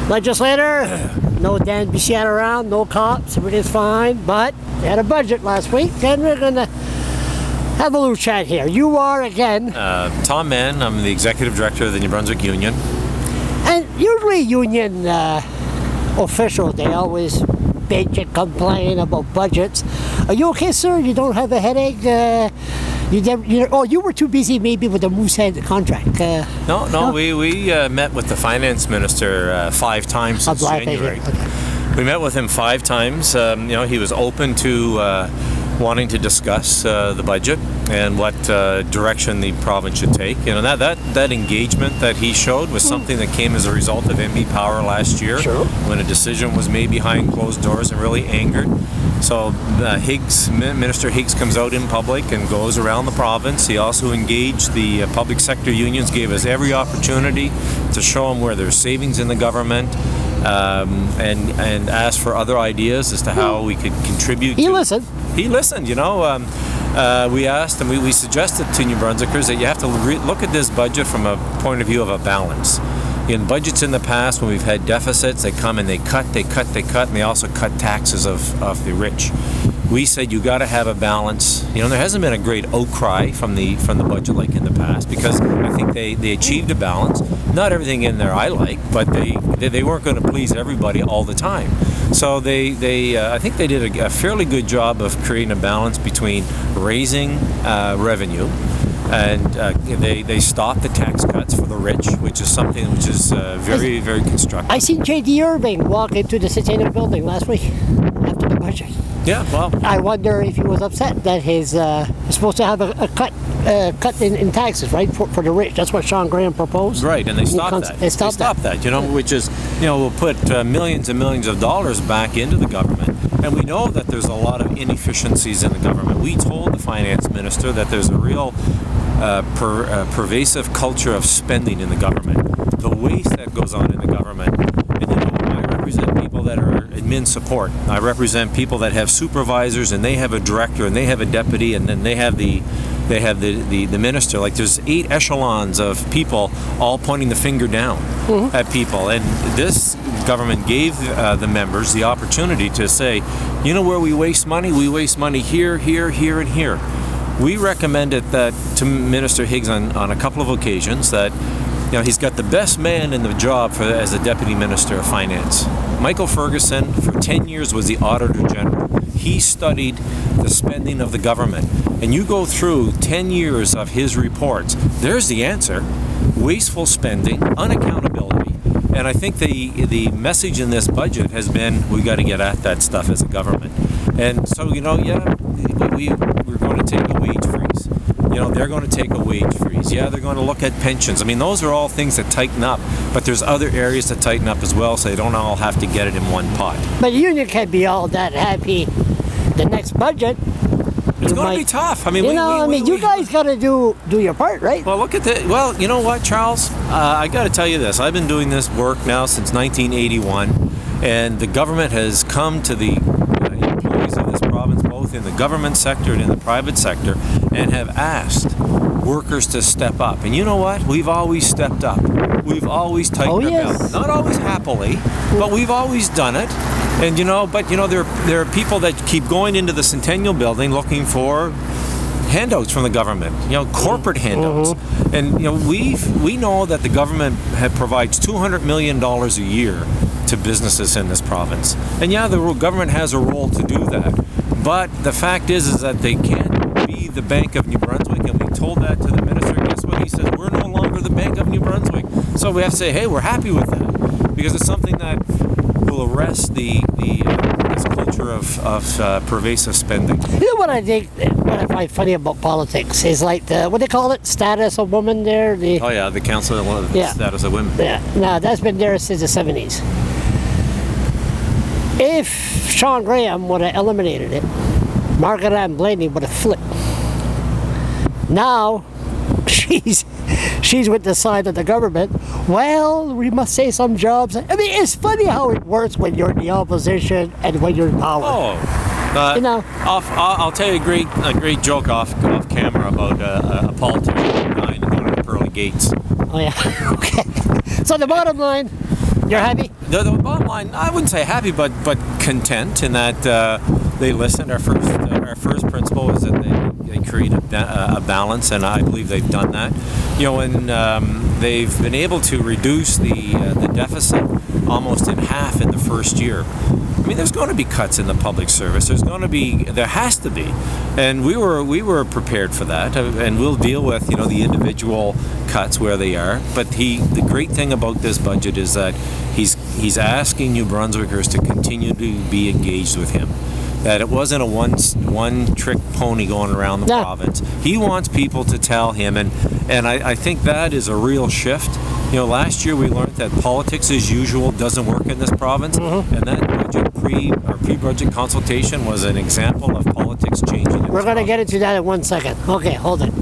Legislator, no Dan Bichette around, no cops, everything's fine, but they had a budget last week, and we're going to have a little chat here. You are, again... Tom Mann, I'm the Executive Director of the New Brunswick Union. And usually union officials, they always bitch and complain about budgets. Are you okay, sir? You don't have a headache? You were too busy maybe with the Moosehead contract. No, we met with the finance minister 5 times since January. Okay. We met with him 5 times. He was open to wanting to discuss the budget and what direction the province should take. That engagement that he showed was something that came as a result of MB Power last year, when a decision was made behind closed doors and really angered. So Minister Higgs comes out in public and goes around the province. He also engaged the public sector unions, gave us every opportunity to show them where there's savings in the government, and asked for other ideas as to how we could contribute. He listened. He listened, we asked and we suggested to New Brunswickers that you have to look at this budget from a point of view of a balance. In budgets in the past, when we've had deficits, they come and they cut, and they also cut taxes of the rich. We said you got to have a balance. There hasn't been a great outcry from the budget like in the past, because I think they achieved a balance. Not everything in there I like, but they weren't going to please everybody all the time. So I think they did a fairly good job of creating a balance between raising revenue, and they stopped the tax cuts for the rich, which is something which is very, very constructive. I seen J.D. Irving walk into the Centennial Building last week after the budget. Yeah, well, I wonder if he was upset that he's supposed to have a cut in taxes, right, for the rich. That's what Sean Graham proposed. Right, and they stopped that. They stopped that. Which is, will put millions and millions of dollars back into the government. And we know that there's a lot of inefficiencies in the government. We told the finance minister that there's a real pervasive culture of spending in the government. The waste that goes on in the government. And I represent people that are admin support. I represent people that have supervisors, and they have a director, and they have a deputy, and then they have the minister. Like, there's 8 echelons of people all pointing the finger down at people. And this government gave the members the opportunity to say, where we waste money? We waste money here, here, here, and here. We recommended that to Minister Higgs on a couple of occasions that he's got the best man in the job as the Deputy Minister of Finance. Michael Ferguson, for 10 years, was the Auditor General. He studied the spending of the government. And you go through 10 years of his reports, there's the answer. Wasteful spending, unaccountability. And I think the message in this budget has been, we got to get at that stuff as a government. And so, we're going to take a wage freeze. They're going to take a wage freeze. Yeah, they're going to look at pensions. I mean, those are all things that tighten up, but there's other areas to tighten up as well, so they don't all have to get it in one pot. But the union can't be all that happy. The next budget, it's going to be tough. I mean, you guys got to do your part, right? Well, look at that. Well, you know what, Charles? I got to tell you this. I've been doing this work now since 1981, and the government has come to the employees of this province, both in the government sector and in the private sector, and have asked workers to step up. And you know what? We've always stepped up. We've always tightened our belt. Not always happily, but we've always done it. And there are people that keep going into the Centennial Building looking for handouts from the government, corporate handouts. And we know that the government provides $200 million a year to businesses in this province. And yeah, the government has a role to do that. But the fact is that they can't be the Bank of New Brunswick, and we told that to the minister. Guess what? He says, we're no longer the Bank of New Brunswick. So we have to say, hey, we're happy with that, because it's something that will arrest this culture of pervasive spending. You know what I think, what I find funny about politics is like what they call it, status of women there. The Council of Status of Women. Yeah, no, that's been there since the 70s. If Sean Graham would have eliminated it, Margaret Ann Blaney would have flipped. Now, she's with the side of the government. Well, we must say some jobs. I mean, it's funny how it works when you're in the opposition and when you're in power. I'll tell you a great joke off camera about a politician going to pearly gates. Oh yeah. Okay. So the bottom line, you're happy? The bottom line, I wouldn't say happy, but content in that they listened. Our first principle was that they create a balance, and I believe they've done that. And they've been able to reduce the deficit almost in half in the first year. I mean, there's going to be cuts in the public service. There has to be, and we were prepared for that, and we'll deal with the individual cuts where they are. But the great thing about this budget is that he's asking New Brunswickers to continue to be engaged with him. That it wasn't a one-trick pony going around the province. He wants people to tell him, and I think that is a real shift. Last year we learned that politics as usual doesn't work in this province, and that pre-budget consultation was an example of politics changing. We're going to get into that in 1 second. Okay, hold it.